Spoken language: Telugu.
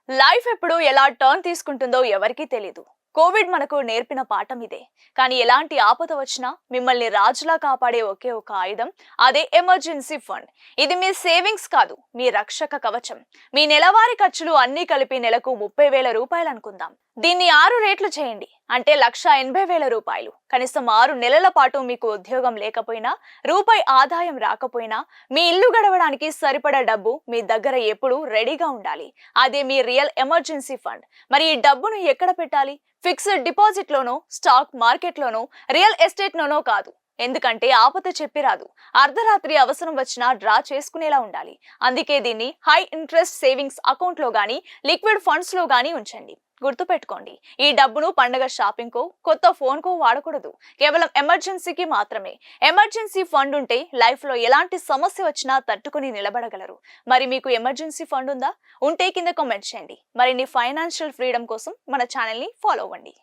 లైఫ్ ఎప్పుడు ఎలా టర్న్ తీసుకుంటుందో ఎవరికీ తెలీదు. కోవిడ్ మనకు నేర్పిన పాఠం ఇదే. కానీ ఎలాంటి ఆపద వచ్చినా మిమ్మల్ని రాజులా కాపాడే ఒకే ఒక ఆయుధం అదే ఎమర్జెన్సీ ఫండ్. ఇది మీ సేవింగ్స్ కాదు, మీ రక్షక కవచం. మీ నెలవారీ ఖర్చులు అన్నీ కలిపి నెలకు 30,000 రూపాయలు అనుకుందాం. దీన్ని 6 రేట్లు చేయండి, అంటే 1,80,000 రూపాయలు. కనీసం 6 నెలల పాటు మీకు ఉద్యోగం లేకపోయినా, రూపాయి ఆదాయం రాకపోయినా, మీ ఇల్లు గడవడానికి సరిపడా డబ్బు మీ దగ్గర ఎప్పుడూ రెడీగా ఉండాలి. అదే మీ రియల్ ఎమర్జెన్సీ ఫండ్. మరి ఈ డబ్బును ఎక్కడ పెట్టాలి? ఫిక్స్డ్ డిపాజిట్ లోనో, స్టాక్ మార్కెట్ లోనో, రియల్ ఎస్టేట్ లోనో కాదు. ఎందుకంటే ఆపద చెప్పిరాదు. అర్ధరాత్రి అవసరం వచ్చినా డ్రా చేసుకునేలా ఉండాలి. అందుకే దీన్ని హై ఇంట్రెస్ట్ సేవింగ్స్ అకౌంట్ లో గానీ, లిక్విడ్ ఫండ్స్ లో గానీ ఉంచండి. గుర్తుపెట్టుకోండి, ఈ డబ్బును పండగ షాపింగ్ కో, కొత్త ఫోన్ కో వాడకూడదు. కేవలం ఎమర్జెన్సీకి మాత్రమే. ఎమర్జెన్సీ ఫండ్ ఉంటే లైఫ్ లో ఎలాంటి సమస్య వచ్చినా తట్టుకుని నిలబడగలరు. మరి మీకు ఎమర్జెన్సీ ఫండ్ ఉందా? ఉంటే కింద కామెంట్ చేయండి. మరిన్ని ఫైనాన్షియల్ ఫ్రీడమ్ కోసం మన ఛానల్ ని ఫాలో అవ్వండి.